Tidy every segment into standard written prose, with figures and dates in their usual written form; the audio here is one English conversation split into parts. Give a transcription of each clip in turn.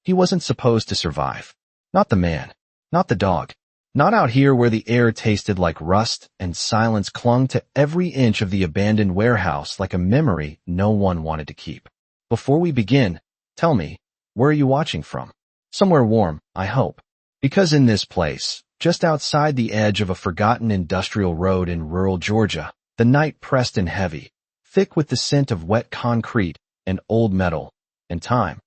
He wasn't supposed to survive. Not the man. Not the dog. Not out here where the air tasted like rust and silence clung to every inch of the abandoned warehouse like a memory no one wanted to keep. Before we begin, tell me, where are you watching from? Somewhere warm, I hope. Because in this place, just outside the edge of a forgotten industrial road in rural Georgia, the night pressed in heavy, thick with the scent of wet concrete and old metal, and time.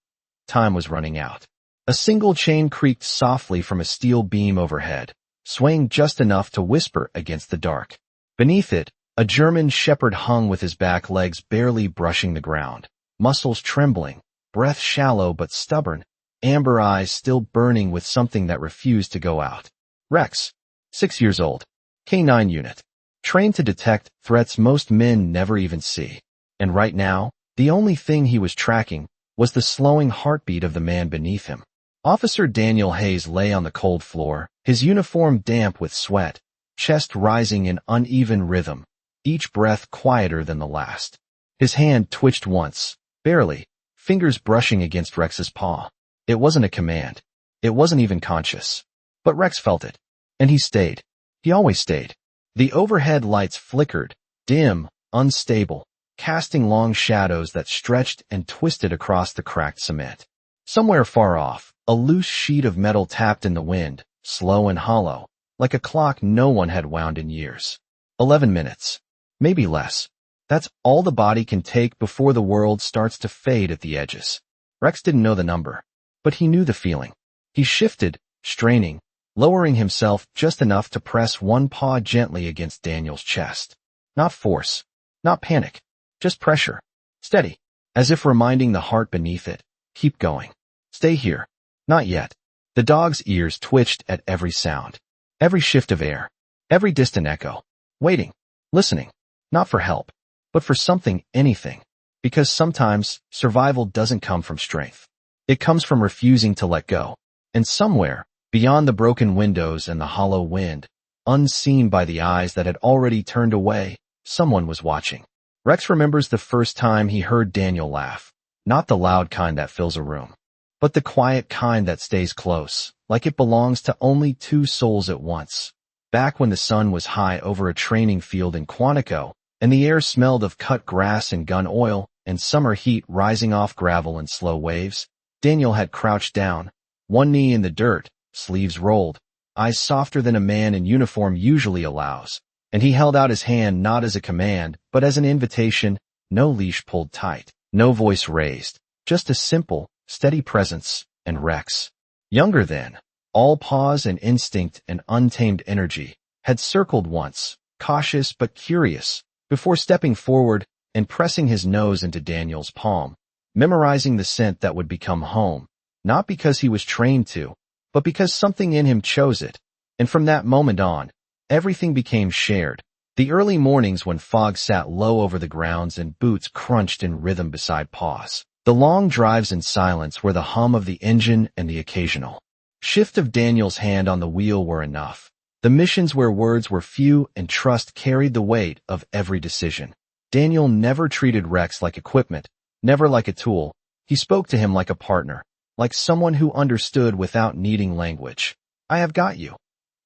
Time was running out. A single chain creaked softly from a steel beam overhead, swaying just enough to whisper against the dark. Beneath it, a German shepherd hung with his back legs barely brushing the ground, muscles trembling, breath shallow but stubborn, amber eyes still burning with something that refused to go out. Rex, 6 years old, K9 unit, trained to detect threats most men never even see. And right now, the only thing he was tracking was the slowing heartbeat of the man beneath him. Officer Daniel Hayes lay on the cold floor, his uniform damp with sweat, chest rising in uneven rhythm, each breath quieter than the last. His hand twitched once, barely, fingers brushing against Rex's paw. It wasn't a command. It wasn't even conscious. But Rex felt it. And he stayed. He always stayed. The overhead lights flickered, dim, unstable, casting long shadows that stretched and twisted across the cracked cement. Somewhere far off, a loose sheet of metal tapped in the wind, slow and hollow, like a clock no one had wound in years. 11 minutes. Maybe less. That's all the body can take before the world starts to fade at the edges. Rex didn't know the number, but he knew the feeling. He shifted, straining, lowering himself just enough to press one paw gently against Daniel's chest. Not force, not panic, just pressure. Steady, as if reminding the heart beneath it. Keep going. Stay here. Not yet. The dog's ears twitched at every sound, every shift of air, every distant echo. Waiting, listening, not for help, but for something, anything. Because sometimes, survival doesn't come from strength. It comes from refusing to let go. And somewhere, beyond the broken windows and the hollow wind, unseen by the eyes that had already turned away, someone was watching. Rex remembers the first time he heard Daniel laugh. Not the loud kind that fills a room, but the quiet kind that stays close, like it belongs to only two souls at once. Back when the sun was high over a training field in Quantico, and the air smelled of cut grass and gun oil, and summer heat rising off gravel in slow waves, Daniel had crouched down, one knee in the dirt, sleeves rolled, eyes softer than a man in uniform usually allows, and he held out his hand not as a command, but as an invitation, no leash pulled tight. No voice raised, just a simple, steady presence, and Rex, younger then, all paws and instinct and untamed energy, had circled once, cautious but curious, before stepping forward and pressing his nose into Daniel's palm, memorizing the scent that would become home, not because he was trained to, but because something in him chose it, and from that moment on, everything became shared. The early mornings when fog sat low over the grounds and boots crunched in rhythm beside paws. The long drives in silence where the hum of the engine and the occasional shift of Daniel's hand on the wheel were enough. The missions where words were few and trust carried the weight of every decision. Daniel never treated Rex like equipment, never like a tool. He spoke to him like a partner, like someone who understood without needing language. I have got you,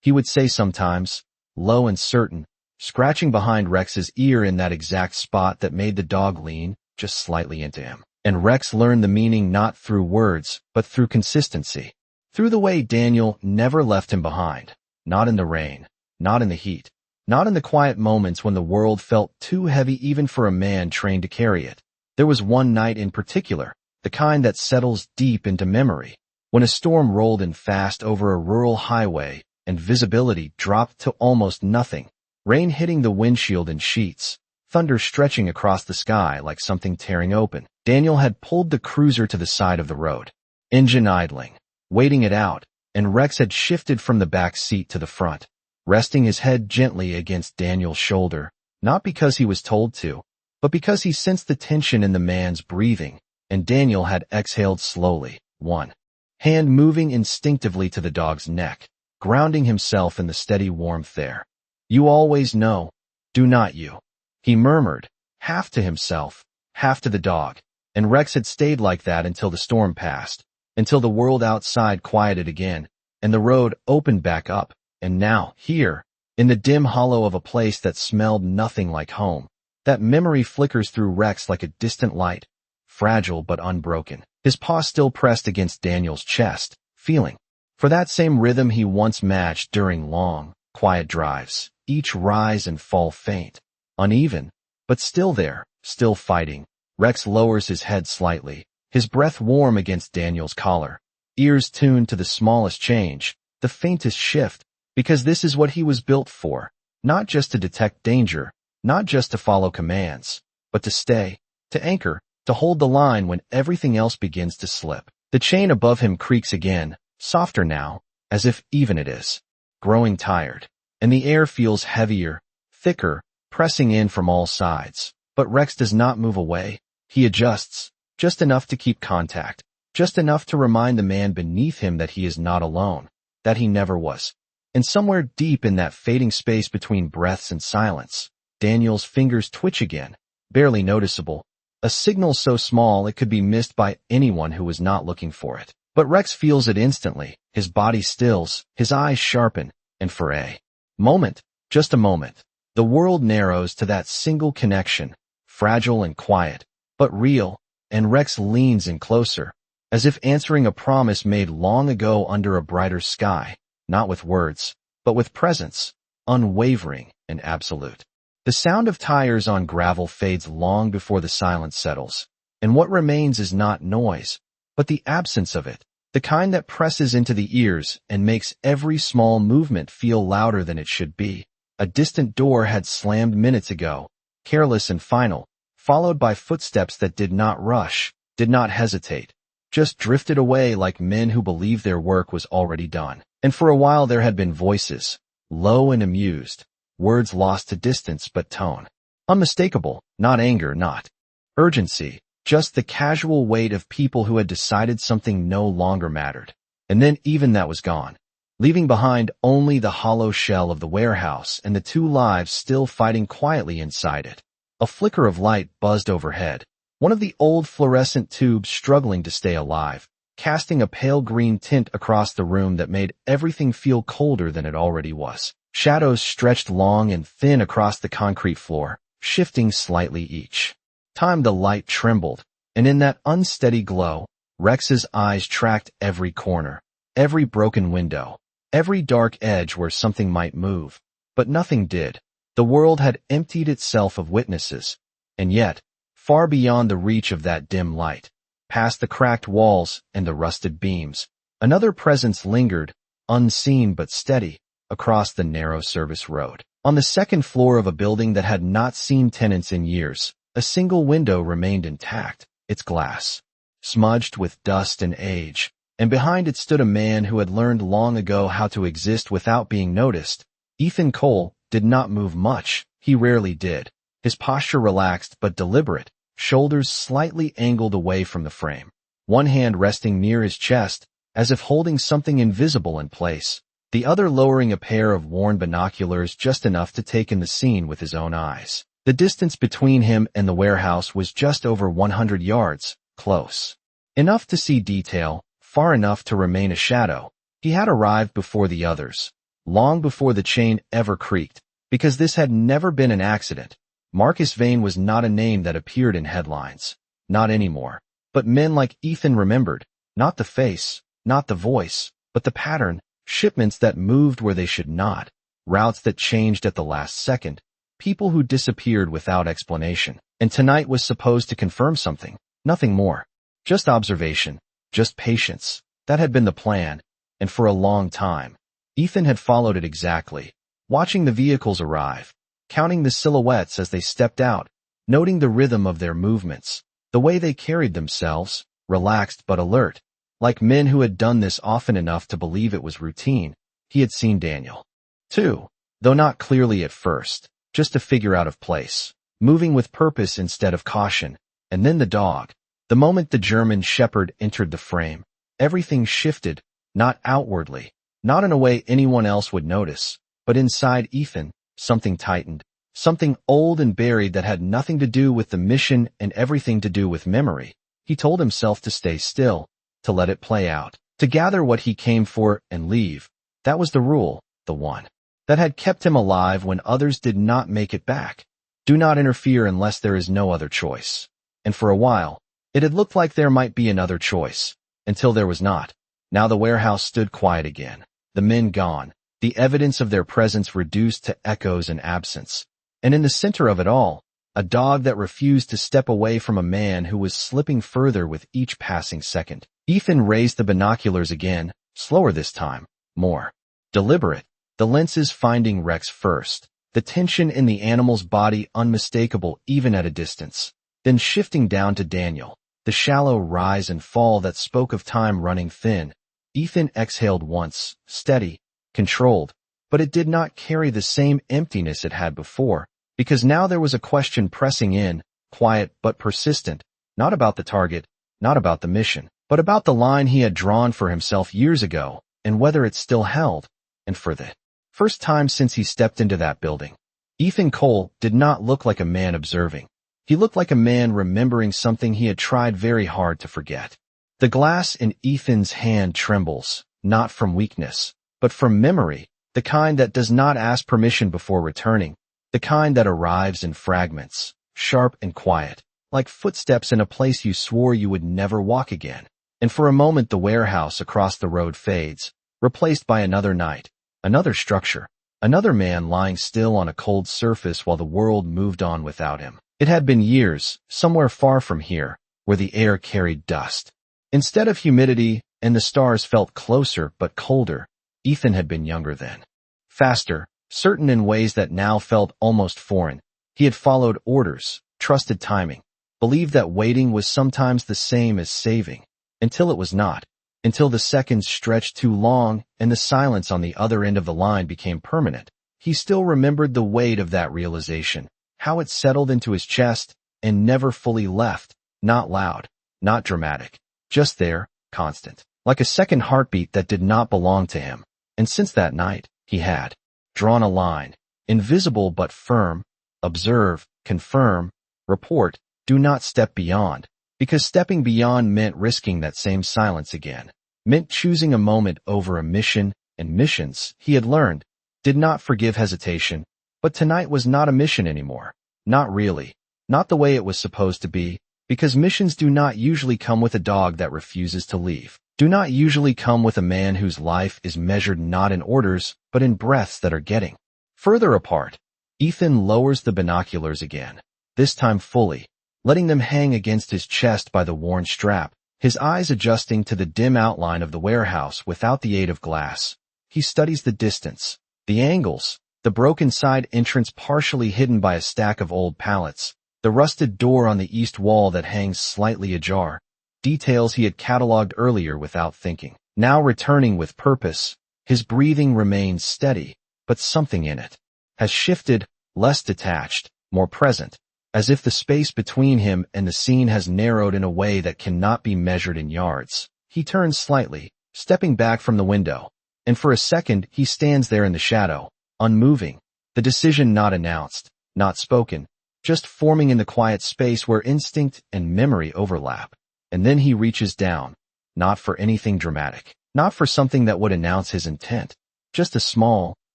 he would say sometimes, low and certain, scratching behind Rex's ear in that exact spot that made the dog lean just slightly into him. And Rex learned the meaning not through words, but through consistency. Through the way Daniel never left him behind. Not in the rain, not in the heat, not in the quiet moments when the world felt too heavy even for a man trained to carry it. There was one night in particular, the kind that settles deep into memory, when a storm rolled in fast over a rural highway and visibility dropped to almost nothing. Rain hitting the windshield in sheets, thunder stretching across the sky like something tearing open. Daniel had pulled the cruiser to the side of the road, engine idling, waiting it out, and Rex had shifted from the back seat to the front, resting his head gently against Daniel's shoulder, not because he was told to, but because he sensed the tension in the man's breathing, and Daniel had exhaled slowly, one hand moving instinctively to the dog's neck, grounding himself in the steady warmth there. You always know, do not you? He murmured, half to himself, half to the dog, and Rex had stayed like that until the storm passed, until the world outside quieted again, and the road opened back up. And now, here, in the dim hollow of a place that smelled nothing like home, that memory flickers through Rex like a distant light, fragile but unbroken, his paw still pressed against Daniel's chest, feeling for that same rhythm he once matched during long, quiet drives, each rise and fall faint, uneven, but still there, still fighting. Rex lowers his head slightly, his breath warm against Daniel's collar, ears tuned to the smallest change, the faintest shift, because this is what he was built for, not just to detect danger, not just to follow commands, but to stay, to anchor, to hold the line when everything else begins to slip. The chain above him creaks again, softer now, as if even it is growing tired, and the air feels heavier, thicker, pressing in from all sides. But Rex does not move away. He adjusts, just enough to keep contact, just enough to remind the man beneath him that he is not alone, that he never was. And somewhere deep in that fading space between breaths and silence, Daniel's fingers twitch again, barely noticeable, a signal so small it could be missed by anyone who was not looking for it. But Rex feels it instantly, his body stills, his eyes sharpen, and for a moment, just a moment, the world narrows to that single connection, fragile and quiet, but real, and Rex leans in closer, as if answering a promise made long ago under a brighter sky, not with words, but with presence, unwavering and absolute. The sound of tires on gravel fades long before the silence settles, and what remains is not noise, but the absence of it, the kind that presses into the ears and makes every small movement feel louder than it should be. A distant door had slammed minutes ago, careless and final, followed by footsteps that did not rush, did not hesitate, just drifted away like men who believed their work was already done. And for a while there had been voices, low and amused, words lost to distance but tone. Unmistakable, not anger, not urgency, just the casual weight of people who had decided something no longer mattered. And then even that was gone, leaving behind only the hollow shell of the warehouse and the two lives still fighting quietly inside it. A flicker of light buzzed overhead, one of the old fluorescent tubes struggling to stay alive, casting a pale green tint across the room that made everything feel colder than it already was. Shadows stretched long and thin across the concrete floor, shifting slightly each time the light trembled, and in that unsteady glow, Rex's eyes tracked every corner, every broken window, every dark edge where something might move. But nothing did. The world had emptied itself of witnesses, and yet, far beyond the reach of that dim light, past the cracked walls and the rusted beams, another presence lingered, unseen but steady, across the narrow service road. On the second floor of a building that had not seen tenants in years, a single window remained intact, its glass smudged with dust and age, and behind it stood a man who had learned long ago how to exist without being noticed. Ethan Cole did not move much. He rarely did. His posture relaxed but deliberate, shoulders slightly angled away from the frame, one hand resting near his chest, as if holding something invisible in place, the other lowering a pair of worn binoculars just enough to take in the scene with his own eyes. The distance between him and the warehouse was just over 100 yards, close enough to see detail, far enough to remain a shadow. He had arrived before the others, long before the chain ever creaked, because this had never been an accident. Marcus Vane was not a name that appeared in headlines. Not anymore. But men like Ethan remembered, not the face, not the voice, but the pattern, shipments that moved where they should not, routes that changed at the last second, people who disappeared without explanation. And tonight was supposed to confirm something, nothing more. Just observation, just patience. That had been the plan, and for a long time, Ethan had followed it exactly, watching the vehicles arrive, counting the silhouettes as they stepped out, noting the rhythm of their movements, the way they carried themselves, relaxed but alert, like men who had done this often enough to believe it was routine. He had seen Daniel, too, though not clearly at first, just a figure out of place, moving with purpose instead of caution. And then the dog. The moment the German shepherd entered the frame, everything shifted, not outwardly, not in a way anyone else would notice, but inside Ethan, something tightened, something old and buried that had nothing to do with the mission and everything to do with memory. He told himself to stay still, to let it play out, to gather what he came for and leave. That was the rule, the one that had kept him alive when others did not make it back. Do not interfere unless there is no other choice. And for a while, it had looked like there might be another choice, until there was not. Now the warehouse stood quiet again, the men gone, the evidence of their presence reduced to echoes and absence. And in the center of it all, a dog that refused to step away from a man who was slipping further with each passing second. Ethan raised the binoculars again, slower this time, more deliberate, the lenses finding Rex first, the tension in the animal's body unmistakable even at a distance. Then shifting down to Daniel, the shallow rise and fall that spoke of time running thin. Ethan exhaled once, steady, controlled, but it did not carry the same emptiness it had before, because now there was a question pressing in, quiet but persistent, not about the target, not about the mission, but about the line he had drawn for himself years ago, and whether it still held. And for the first time since he stepped into that building, Ethan Cole did not look like a man observing. He looked like a man remembering something he had tried very hard to forget. The glass in Ethan's hand trembles, not from weakness, but from memory, the kind that does not ask permission before returning, the kind that arrives in fragments, sharp and quiet, like footsteps in a place you swore you would never walk again. And for a moment the warehouse across the road fades, replaced by another night, another structure, another man lying still on a cold surface while the world moved on without him. It had been years, somewhere far from here, where the air carried dust. Instead of humidity, and the stars felt closer but colder, Ethan had been younger then. Faster, certain in ways that now felt almost foreign. He had followed orders, trusted timing, believed that waiting was sometimes the same as saving, until it was not, until the seconds stretched too long and the silence on the other end of the line became permanent. He still remembered the weight of that realization, how it settled into his chest and never fully left, not loud, not dramatic, just there, constant, like a second heartbeat that did not belong to him. And since that night, he had drawn a line, invisible but firm. Observe, confirm, report, do not step beyond, because stepping beyond meant risking that same silence again, meant choosing a moment over a mission, and missions, he had learned, did not forgive hesitation. But tonight was not a mission anymore. Not really. Not the way it was supposed to be, because missions do not usually come with a dog that refuses to leave. Do not usually come with a man whose life is measured not in orders, but in breaths that are getting further apart. Ethan lowers the binoculars again, this time fully, letting them hang against his chest by the worn strap, his eyes adjusting to the dim outline of the warehouse without the aid of glass. He studies the distance, the angles, the broken side entrance partially hidden by a stack of old pallets, the rusted door on the east wall that hangs slightly ajar, details he had catalogued earlier without thinking. Now returning with purpose, his breathing remains steady, but something in it has shifted, less detached, more present, as if the space between him and the scene has narrowed in a way that cannot be measured in yards. He turns slightly, stepping back from the window, and for a second he stands there in the shadow, unmoving, the decision not announced, not spoken, just forming in the quiet space where instinct and memory overlap. And then he reaches down, not for anything dramatic, not for something that would announce his intent, just a small,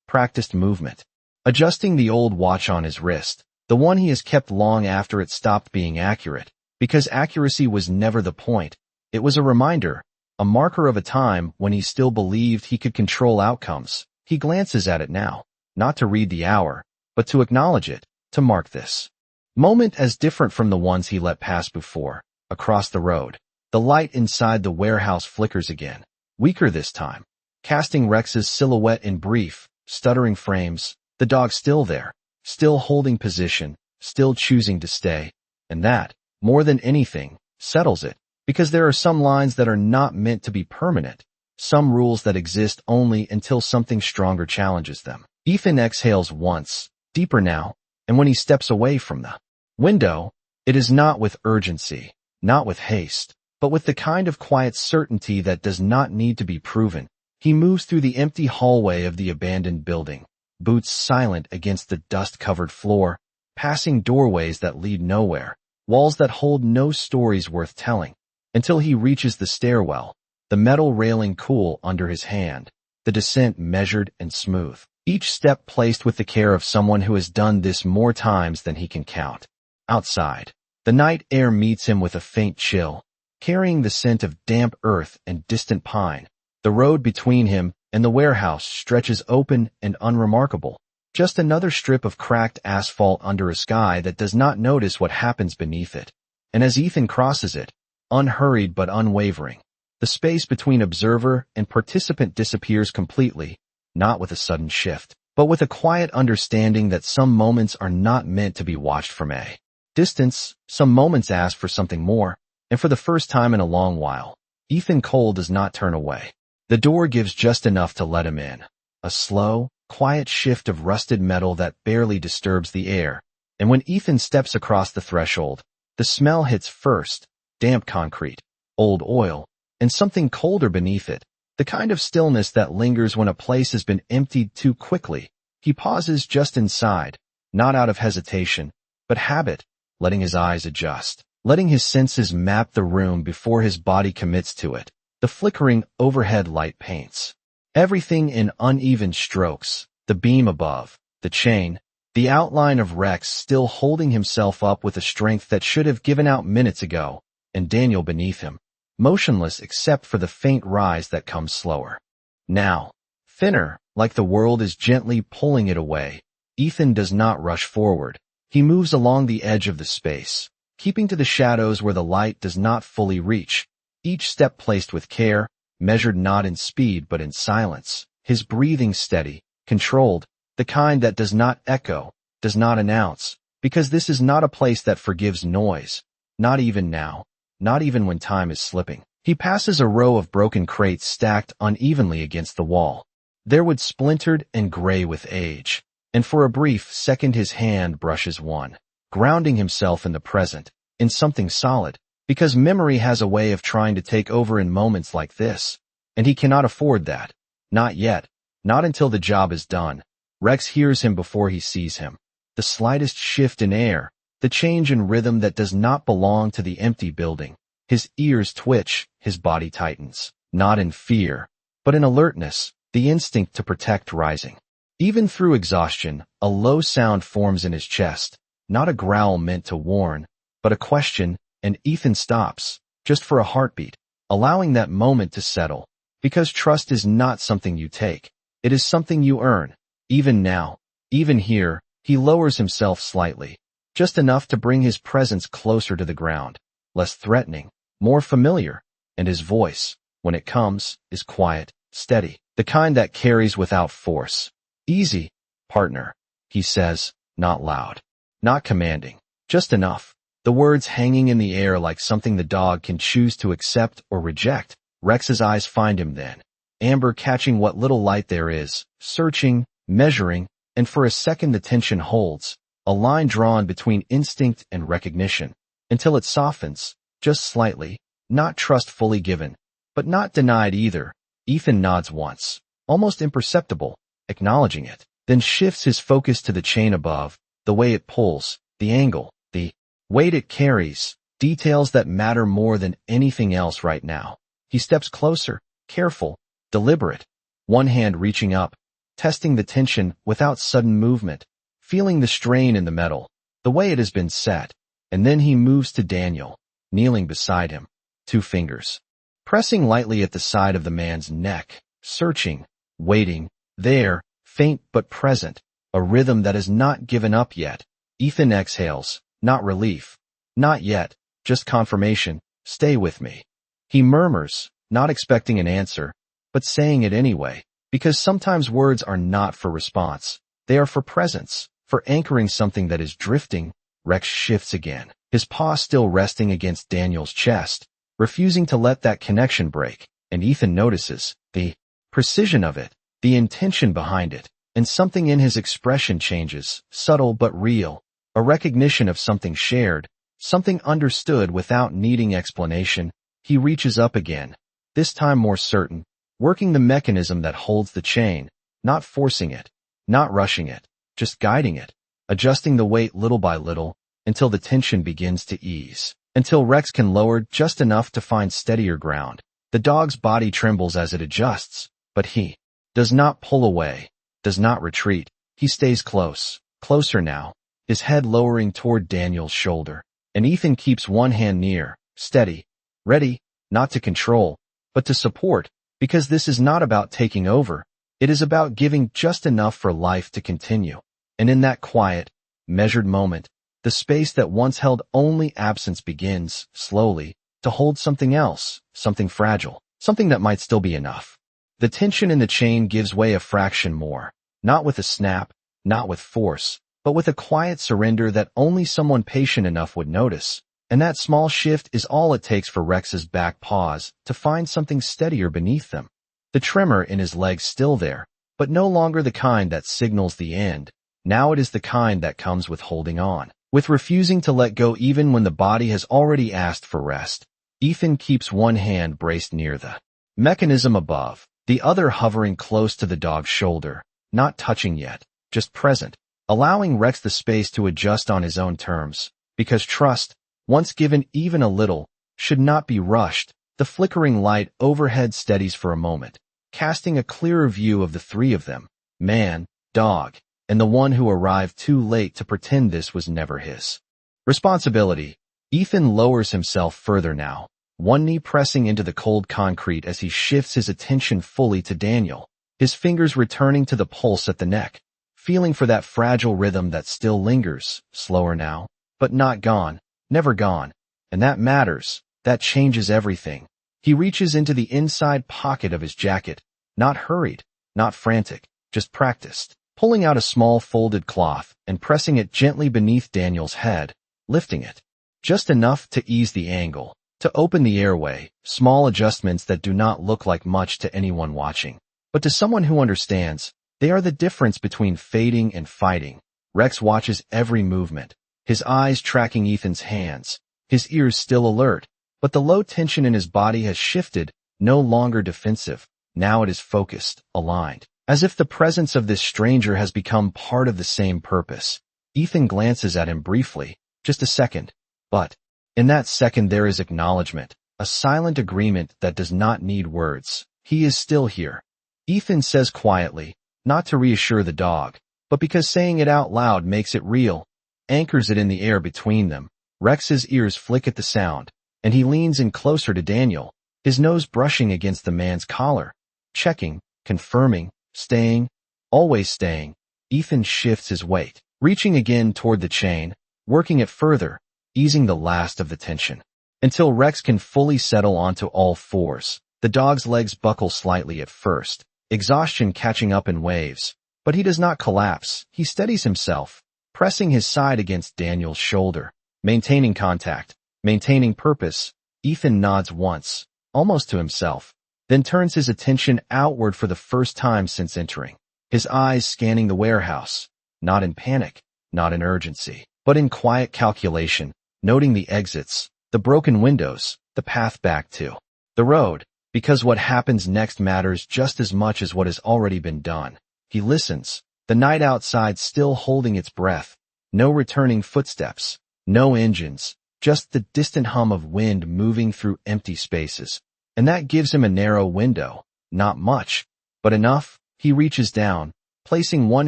practiced movement, adjusting the old watch on his wrist, the one he has kept long after it stopped being accurate, because accuracy was never the point. It was a reminder, a marker of a time when he still believed he could control outcomes. He glances at it now, not to read the hour, but to acknowledge it, to mark this moment as different from the ones he let pass before. Across the road, the light inside the warehouse flickers again, weaker this time, casting Rex's silhouette in brief, stuttering frames, the dog still there, still holding position, still choosing to stay. And that, more than anything, settles it, because there are some lines that are not meant to be permanent, some rules that exist only until something stronger challenges them. Ethan exhales once, deeper now, and when he steps away from the window, it is not with urgency, not with haste, but with the kind of quiet certainty that does not need to be proven. He moves through the empty hallway of the abandoned building, boots silent against the dust-covered floor, passing doorways that lead nowhere, walls that hold no stories worth telling, until he reaches the stairwell, the metal railing cool under his hand, the descent measured and smooth. Each step placed with the care of someone who has done this more times than he can count. Outside, the night air meets him with a faint chill, carrying the scent of damp earth and distant pine. The road between him and the warehouse stretches open and unremarkable, just another strip of cracked asphalt under a sky that does not notice what happens beneath it. And as Ethan crosses it, unhurried but unwavering, the space between observer and participant disappears completely, not with a sudden shift, but with a quiet understanding that some moments are not meant to be watched from a distance. Some moments ask for something more, and for the first time in a long while, Ethan Cole does not turn away. The door gives just enough to let him in, a slow, quiet shift of rusted metal that barely disturbs the air, and when Ethan steps across the threshold, the smell hits first, damp concrete, old oil, and something colder beneath it, the kind of stillness that lingers when a place has been emptied too quickly. He pauses just inside, not out of hesitation, but habit, letting his eyes adjust, letting his senses map the room before his body commits to it. The flickering overhead light paints everything in uneven strokes, the beam above, the chain, the outline of Rex still holding himself up with a strength that should have given out minutes ago, and Daniel beneath him, motionless except for the faint rise that comes slower. Now, thinner, like the world is gently pulling it away. Ethan does not rush forward. He moves along the edge of the space, keeping to the shadows where the light does not fully reach, each step placed with care, measured not in speed but in silence, his breathing steady, controlled, the kind that does not echo, does not announce, because this is not a place that forgives noise, not even now, not even when time is slipping. He passes a row of broken crates stacked unevenly against the wall. Their wood splintered and gray with age, and for a brief second his hand brushes one, grounding himself in the present, in something solid, because memory has a way of trying to take over in moments like this, and he cannot afford that. Not yet, not until the job is done. Rex hears him before he sees him. The slightest shift in air, the change in rhythm that does not belong to the empty building. His ears twitch, his body tightens, not in fear, but in alertness, the instinct to protect rising. Even through exhaustion, a low sound forms in his chest, not a growl meant to warn, but a question, and Ethan stops, just for a heartbeat, allowing that moment to settle, because trust is not something you take. It is something you earn. Even now, even here, he lowers himself slightly, just enough to bring his presence closer to the ground, less threatening, more familiar, and his voice, when it comes, is quiet, steady, the kind that carries without force. Easy, partner, he says, not loud, not commanding, just enough. The words hanging in the air like something the dog can choose to accept or reject. Rex's eyes find him then, amber catching what little light there is, searching, measuring, and for a second the tension holds, a line drawn between instinct and recognition, until it softens, just slightly, not trust fully given, but not denied either. Ethan nods once, almost imperceptible, acknowledging it, then shifts his focus to the chain above, the way it pulls, the angle, the weight it carries, details that matter more than anything else right now. He steps closer, careful, deliberate, one hand reaching up, testing the tension without sudden movement, feeling the strain in the metal, the way it has been set, and then he moves to Daniel, kneeling beside him, 2 fingers, pressing lightly at the side of the man's neck, searching, waiting, there, faint but present, a rhythm that has not given up yet. Ethan exhales, not relief, not yet, just confirmation, stay with me. He murmurs, not expecting an answer, but saying it anyway, because sometimes words are not for response, they are for presence, for anchoring something that is drifting. Rex shifts again, his paw still resting against Daniel's chest, refusing to let that connection break, and Ethan notices the precision of it, the intention behind it, and something in his expression changes, subtle but real, a recognition of something shared, something understood without needing explanation. He reaches up again, this time more certain, working the mechanism that holds the chain, not forcing it, not rushing it, just guiding it, adjusting the weight little by little, until the tension begins to ease, until Rex can lower just enough to find steadier ground. The dog's body trembles as it adjusts, but he does not pull away, does not retreat. He stays close, closer now, his head lowering toward Daniel's shoulder. And Ethan keeps one hand near, steady, ready, not to control, but to support, because this is not about taking over. It is about giving just enough for life to continue. And in that quiet, measured moment, the space that once held only absence begins, slowly, to hold something else, something fragile, something that might still be enough. The tension in the chain gives way a fraction more, not with a snap, not with force, but with a quiet surrender that only someone patient enough would notice. And that small shift is all it takes for Rex's back paws to find something steadier beneath them. The tremor in his legs still there, but no longer the kind that signals the end. Now it is the kind that comes with holding on, with refusing to let go even when the body has already asked for rest. Ethan keeps one hand braced near the mechanism above, the other hovering close to the dog's shoulder, not touching yet, just present, allowing Rex the space to adjust on his own terms, because trust, once given even a little, should not be rushed. The flickering light overhead steadies for a moment, casting a clearer view of the three of them, man, dog, and the one who arrived too late to pretend this was never his responsibility. Ethan lowers himself further now, one knee pressing into the cold concrete as he shifts his attention fully to Daniel, his fingers returning to the pulse at the neck, feeling for that fragile rhythm that still lingers, slower now, but not gone, never gone. And that matters, that changes everything. He reaches into the inside pocket of his jacket, not hurried, not frantic, just practiced, pulling out a small folded cloth and pressing it gently beneath Daniel's head, lifting it just enough to ease the angle, to open the airway, small adjustments that do not look like much to anyone watching. But to someone who understands, they are the difference between fading and fighting. Rex watches every movement, his eyes tracking Ethan's hands, his ears still alert, but the low tension in his body has shifted, no longer defensive. Now it is focused, aligned, as if the presence of this stranger has become part of the same purpose. Ethan glances at him briefly, just a second, but in that second there is acknowledgement, a silent agreement that does not need words. He is still here. Ethan says quietly, not to reassure the dog, but because saying it out loud makes it real, anchors it in the air between them. Rex's ears flick at the sound, and he leans in closer to Daniel, his nose brushing against the man's collar, checking, confirming, staying, always staying. Ethan shifts his weight, reaching again toward the chain, working it further, easing the last of the tension, until Rex can fully settle onto all fours. The dog's legs buckle slightly at first, exhaustion catching up in waves, but he does not collapse. He steadies himself, pressing his side against Daniel's shoulder, maintaining contact, maintaining purpose. Ethan nods once, almost to himself, then turns his attention outward for the first time since entering, his eyes scanning the warehouse, not in panic, not in urgency, but in quiet calculation, noting the exits, the broken windows, the path back to the road, because what happens next matters just as much as what has already been done. He listens, the night outside still holding its breath, no returning footsteps, no engines, just the distant hum of wind moving through empty spaces. And that gives him a narrow window, not much, but enough. He reaches down, placing one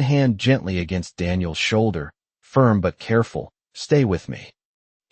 hand gently against Daniel's shoulder, firm but careful. Stay with me,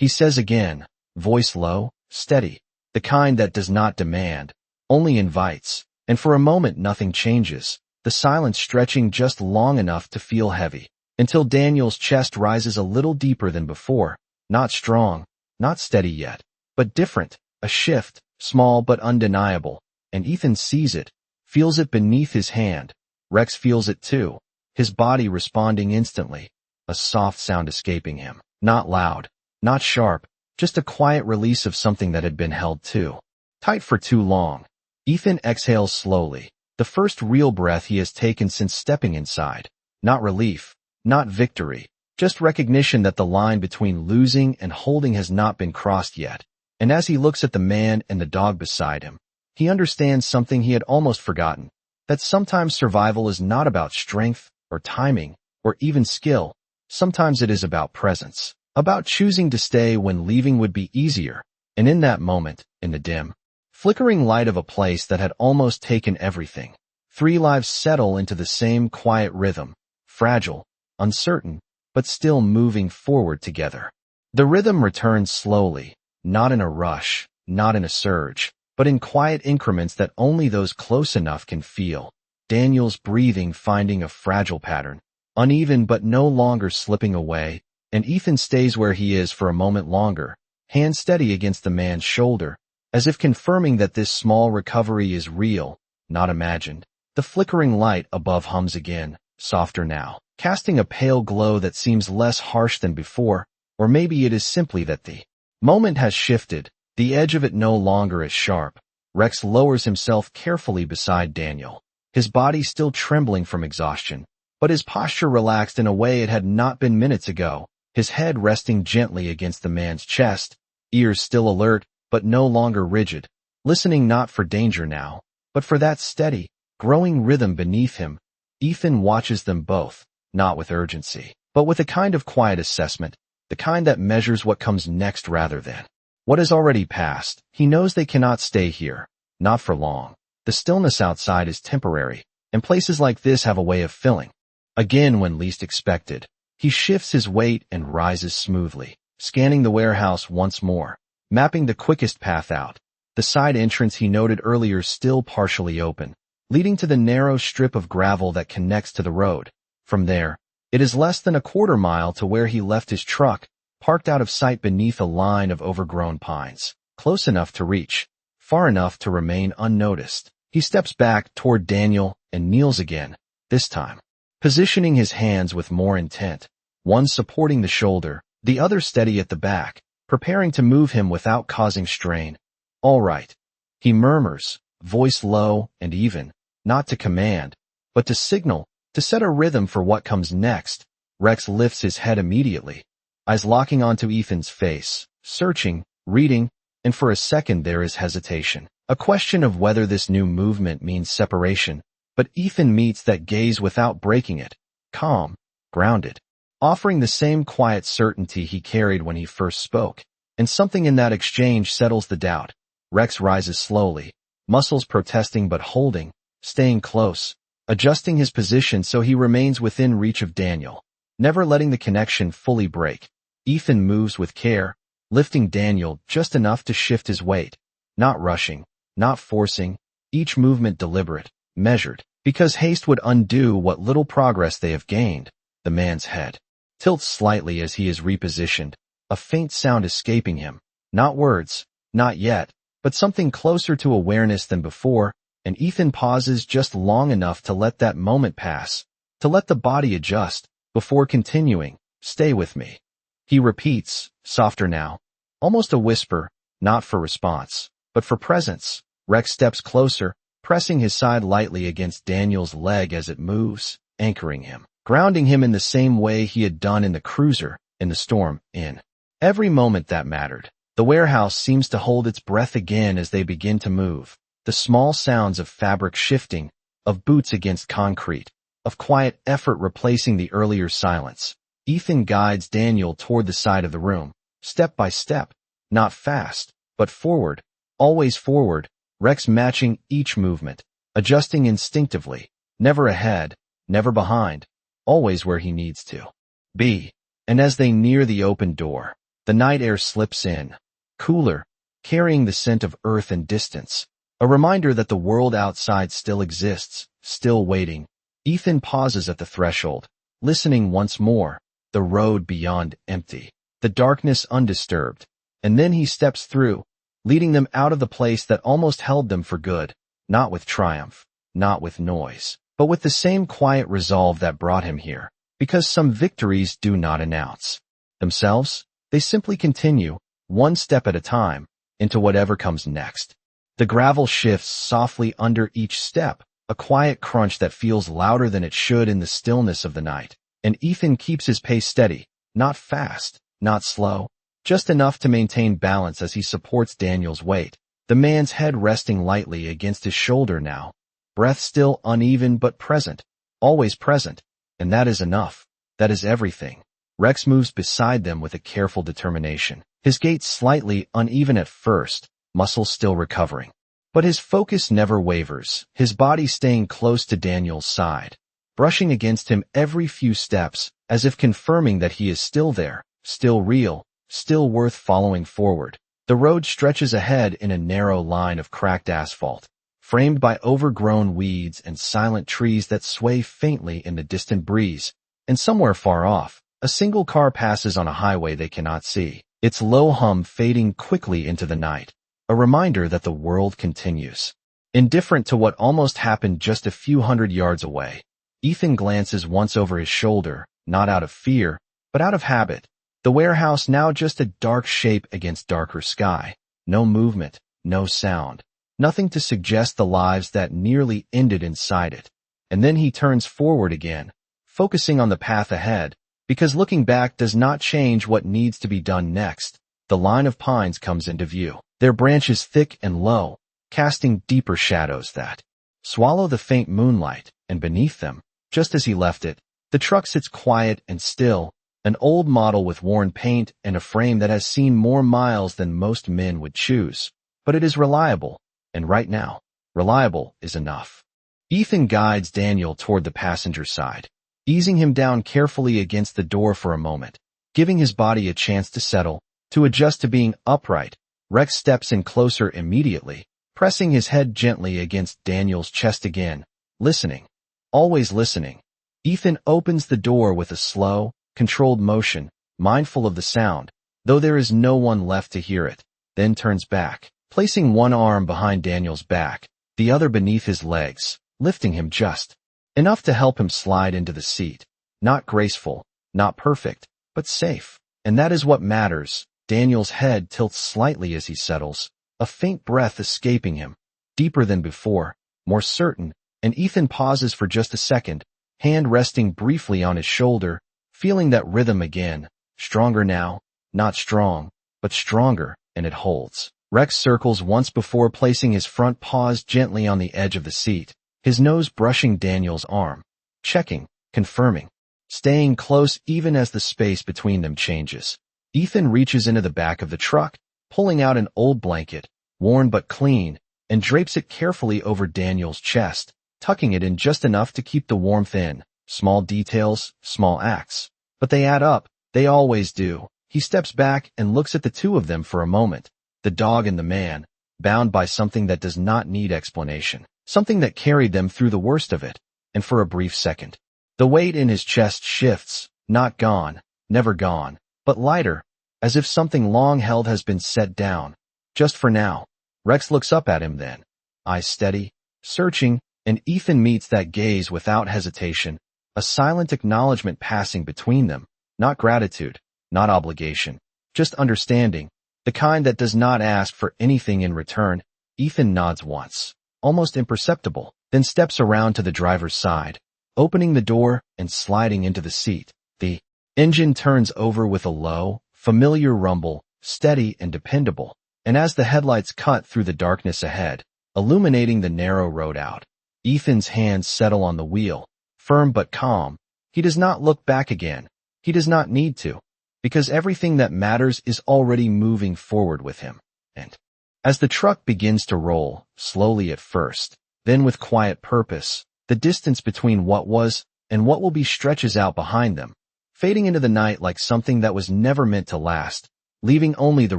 he says again, voice low, steady, the kind that does not demand, only invites. And for a moment nothing changes, the silence stretching just long enough to feel heavy, until Daniel's chest rises a little deeper than before, not strong, not steady yet, but different, a shift, small but undeniable, and Ethan sees it, feels it beneath his hand. Rex feels it too, his body responding instantly, a soft sound escaping him, not loud, not sharp, just a quiet release of something that had been held too tight for too long. Ethan exhales slowly, the first real breath he has taken since stepping inside. Not relief, not victory, just recognition that the line between losing and holding has not been crossed yet. And as he looks at the man and the dog beside him, he understands something he had almost forgotten, that sometimes survival is not about strength or timing or even skill. Sometimes it is about presence, about choosing to stay when leaving would be easier. And in that moment, in the dim, flickering light of a place that had almost taken everything. 3 lives settle into the same quiet rhythm, fragile, uncertain, but still moving forward together. The rhythm returns slowly, not in a rush, not in a surge, but in quiet increments that only those close enough can feel. Daniel's breathing finding a fragile pattern, uneven but no longer slipping away, and Ethan stays where he is for a moment longer, hand steady against the man's shoulder, as if confirming that this small recovery is real, not imagined. The flickering light above hums again, softer now, casting a pale glow that seems less harsh than before, or maybe it is simply that the moment has shifted, the edge of it no longer as sharp. Rex lowers himself carefully beside Daniel, his body still trembling from exhaustion, but his posture relaxed in a way it had not been minutes ago, his head resting gently against the man's chest, ears still alert, but no longer rigid, listening not for danger now, but for that steady, growing rhythm beneath him. Ethan watches them both, not with urgency, but with a kind of quiet assessment, the kind that measures what comes next rather than what has already passed. He knows they cannot stay here, not for long. The stillness outside is temporary, and places like this have a way of filling. Again when least expected, he shifts his weight and rises smoothly, scanning the warehouse once more, mapping the quickest path out. The side entrance he noted earlier still partially open, leading to the narrow strip of gravel that connects to the road. From there, it is less than a quarter mile to where he left his truck, parked out of sight beneath a line of overgrown pines, close enough to reach, far enough to remain unnoticed. He steps back toward Daniel and kneels again, this time, positioning his hands with more intent, one supporting the shoulder, the other steady at the back, preparing to move him without causing strain. "All right," he murmurs, voice low and even, not to command, but to signal, to set a rhythm for what comes next. Rex lifts his head immediately, eyes locking onto Ethan's face, searching, reading, and for a second there is hesitation. A question of whether this new movement means separation, but Ethan meets that gaze without breaking it, calm, grounded, offering the same quiet certainty he carried when he first spoke, and something in that exchange settles the doubt. Rex rises slowly, muscles protesting but holding, staying close, adjusting his position so he remains within reach of Daniel, never letting the connection fully break. Ethan moves with care, lifting Daniel just enough to shift his weight, not rushing, not forcing, each movement deliberate, measured, because haste would undo what little progress they have gained. The man's head tilts slightly as he is repositioned, a faint sound escaping him, not words, not yet, but something closer to awareness than before, and Ethan pauses just long enough to let that moment pass, to let the body adjust, before continuing. "Stay with me," he repeats, softer now, almost a whisper, not for response, but for presence. Rex steps closer, pressing his side lightly against Daniel's leg as it moves, anchoring him, grounding him in the same way he had done in the cruiser, in the storm, in every moment that mattered. The warehouse seems to hold its breath again as they begin to move, the small sounds of fabric shifting, of boots against concrete, of quiet effort replacing the earlier silence. Ethan guides Daniel toward the side of the room, step by step, not fast, but forward, always forward, Rex matching each movement, adjusting instinctively, never ahead, never behind, always where he needs to be. And as they near the open door, the night air slips in, cooler, carrying the scent of earth and distance, a reminder that the world outside still exists, still waiting. Ethan pauses at the threshold, listening once more, the road beyond empty, the darkness undisturbed, and then he steps through, leading them out of the place that almost held them for good, not with triumph, not with noise, but with the same quiet resolve that brought him here, because some victories do not announce themselves, they simply continue, one step at a time, into whatever comes next. The gravel shifts softly under each step, a quiet crunch that feels louder than it should in the stillness of the night, and Ethan keeps his pace steady, not fast, not slow, just enough to maintain balance as he supports Daniel's weight, the man's head resting lightly against his shoulder now, breath still uneven but present, always present, and that is enough, that is everything. Rex moves beside them with a careful determination, his gait slightly uneven at first, muscles still recovering, But his focus never wavers, his body staying close to Daniel's side, brushing against him every few steps, as if confirming that he is still there, still real, still worth following forward. The road stretches ahead in a narrow line of cracked asphalt, framed by overgrown weeds and silent trees that sway faintly in the distant breeze. And somewhere far off, a single car passes on a highway they cannot see, its low hum fading quickly into the night, a reminder that the world continues. Indifferent to what almost happened just a few hundred yards away, Ethan glances once over his shoulder, not out of fear, but out of habit. The warehouse now just a dark shape against darker sky. No movement, no sound, nothing to suggest the lives that nearly ended inside it. And then he turns forward again, focusing on the path ahead, because looking back does not change what needs to be done next. The line of pines comes into view, their branches thick and low, casting deeper shadows that swallow the faint moonlight, and beneath them, just as he left it, the truck sits quiet and still, an old model with worn paint and a frame that has seen more miles than most men would choose. But it is reliable, and right now, reliable is enough. Ethan guides Daniel toward the passenger side, easing him down carefully against the door for a moment, giving his body a chance to settle, to adjust to being upright. Rex steps in closer immediately, pressing his head gently against Daniel's chest again, listening. Always listening. Ethan opens the door with a slow, controlled motion, mindful of the sound, though there is no one left to hear it, then turns back, placing one arm behind Daniel's back, the other beneath his legs, lifting him just enough to help him slide into the seat. Not graceful, not perfect, but safe. And that is what matters. Daniel's head tilts slightly as he settles, a faint breath escaping him, deeper than before, more certain, and Ethan pauses for just a second, hand resting briefly on his shoulder, feeling that rhythm again, stronger now, not strong, but stronger, and it holds. Rex circles once before placing his front paws gently on the edge of the seat, his nose brushing Daniel's arm, checking, confirming, staying close even as the space between them changes. Ethan reaches into the back of the truck, pulling out an old blanket, worn but clean, and drapes it carefully over Daniel's chest, tucking it in just enough to keep the warmth in. Small details, small acts. But they add up, they always do. He steps back and looks at the two of them for a moment, the dog and the man, bound by something that does not need explanation, something that carried them through the worst of it, and for a brief second, the weight in his chest shifts, not gone, never gone, but lighter, as if something long held has been set down, just for now. Rex looks up at him then, eyes steady, searching, and Ethan meets that gaze without hesitation, a silent acknowledgement passing between them, not gratitude, not obligation, just understanding, the kind that does not ask for anything in return. Ethan nods once, almost imperceptible, then steps around to the driver's side, opening the door and sliding into the seat. The engine turns over with a low, familiar rumble, steady and dependable, and as the headlights cut through the darkness ahead, illuminating the narrow road out, Ethan's hands settle on the wheel, firm but calm. He does not look back again. He does not need to, because everything that matters is already moving forward with him. And as the truck begins to roll, slowly at first, then with quiet purpose, the distance between what was and what will be stretches out behind them, fading into the night like something that was never meant to last, leaving only the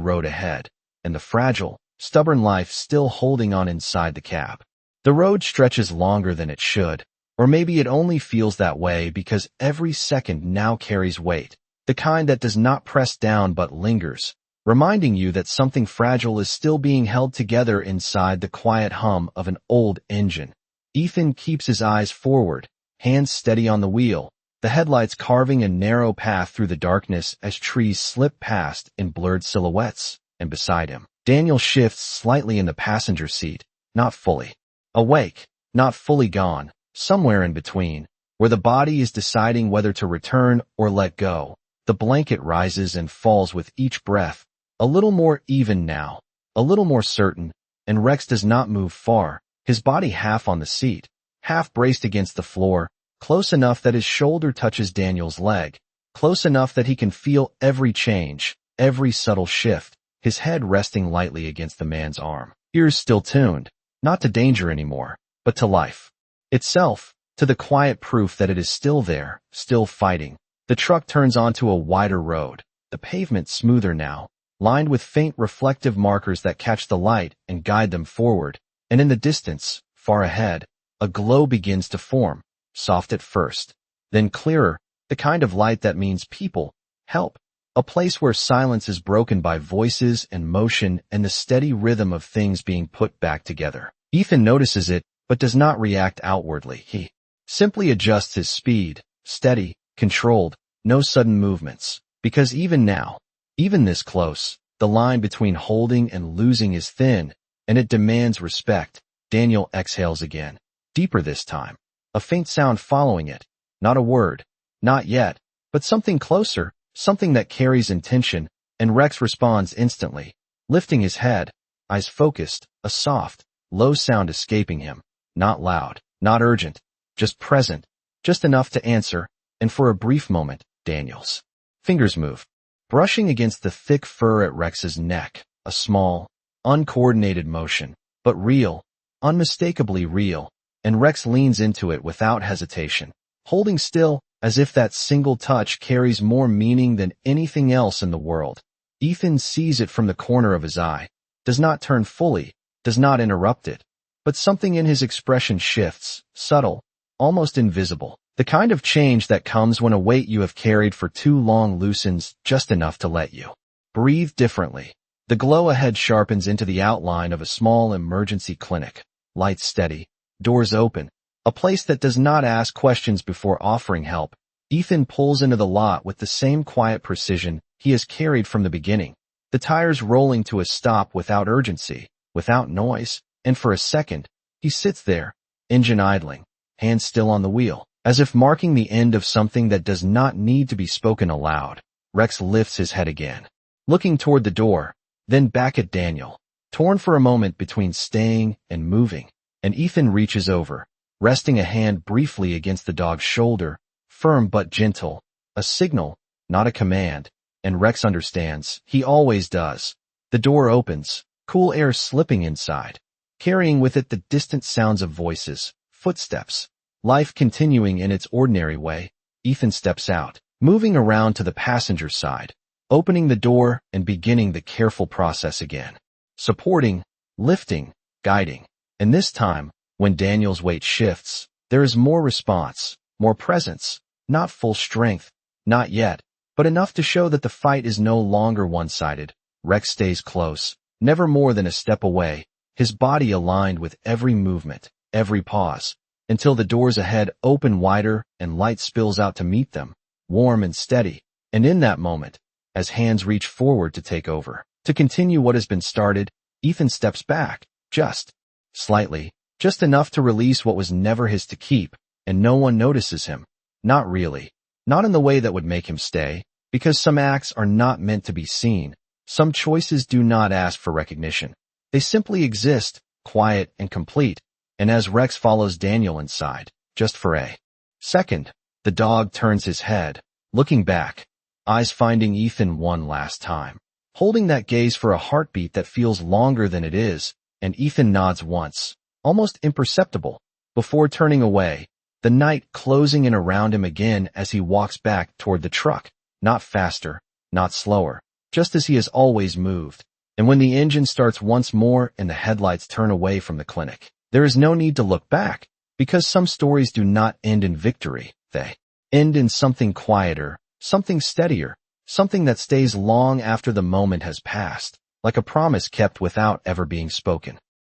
road ahead, and the fragile, stubborn life still holding on inside the cab. The road stretches longer than it should, or maybe it only feels that way because every second now carries weight, the kind that does not press down but lingers, reminding you that something fragile is still being held together inside the quiet hum of an old engine. Ethan keeps his eyes forward, hands steady on the wheel, the headlights carving a narrow path through the darkness as trees slip past in blurred silhouettes, and beside him, Daniel shifts slightly in the passenger seat, not fully awake, not fully gone, somewhere in between, where the body is deciding whether to return or let go. The blanket rises and falls with each breath, a little more even now, a little more certain, and Rex does not move far, his body half on the seat, half braced against the floor, close enough that his shoulder touches Daniel's leg, close enough that he can feel every change, every subtle shift, his head resting lightly against the man's arm, ears still tuned, not to danger anymore, but to life itself, to the quiet proof that it is still there, still fighting. The truck turns onto a wider road, the pavement smoother now, lined with faint reflective markers that catch the light and guide them forward, and in the distance, far ahead, a glow begins to form, soft at first, then clearer, the kind of light that means people, help, a place where silence is broken by voices and motion and the steady rhythm of things being put back together. Ethan notices it, but does not react outwardly. He simply adjusts his speed, steady, controlled, no sudden movements, because even now, even this close, the line between holding and losing is thin, and it demands respect. Daniel exhales again, deeper this time, a faint sound following it, not a word, not yet, but something closer, something that carries intention, and Rex responds instantly, lifting his head, eyes focused, a soft, low sound escaping him, not loud, not urgent, just present, just enough to answer, and for a brief moment, Daniel's fingers move, brushing against the thick fur at Rex's neck, a small, uncoordinated motion, but real, unmistakably real, and Rex leans into it without hesitation, holding still, as if that single touch carries more meaning than anything else in the world. Ethan sees it from the corner of his eye, does not turn fully, does not interrupt it, but something in his expression shifts, subtle, almost invisible, the kind of change that comes when a weight you have carried for too long loosens just enough to let you breathe differently. The glow ahead sharpens into the outline of a small emergency clinic, lights steady, doors open, a place that does not ask questions before offering help. Ethan pulls into the lot with the same quiet precision he has carried from the beginning, the tires rolling to a stop without urgency, without noise, and for a second, he sits there, engine idling, hands still on the wheel, as if marking the end of something that does not need to be spoken aloud. Rex lifts his head again, looking toward the door, then back at Daniel, torn for a moment between staying and moving, and Ethan reaches over, resting a hand briefly against the dog's shoulder, firm but gentle, a signal, not a command, and Rex understands, he always does. The door opens, cool air slipping inside, carrying with it the distant sounds of voices, footsteps, life continuing in its ordinary way. Ethan steps out, moving around to the passenger side, opening the door and beginning the careful process again, supporting, lifting, guiding, and this time, when Daniel's weight shifts, there is more response, more presence, not full strength, not yet, but enough to show that the fight is no longer one-sided. Rex stays close, never more than a step away, his body aligned with every movement, every pause, until the doors ahead open wider and light spills out to meet them, warm and steady. And in that moment, as hands reach forward to take over, to continue what has been started, Ethan steps back, just slightly, just enough to release what was never his to keep, and no one notices him. Not really. Not in the way that would make him stay, because some acts are not meant to be seen. Some choices do not ask for recognition. They simply exist, quiet and complete. And as Rex follows Daniel inside, just for a second, the dog turns his head, looking back, eyes finding Ethan one last time, holding that gaze for a heartbeat that feels longer than it is, and Ethan nods once, almost imperceptible, before turning away, the night closing in around him again as he walks back toward the truck, not faster, not slower, just as he has always moved. And when the engine starts once more and the headlights turn away from the clinic, there is no need to look back, because some stories do not end in victory. They end in something quieter, something steadier, something that stays long after the moment has passed, like a promise kept without ever being spoken.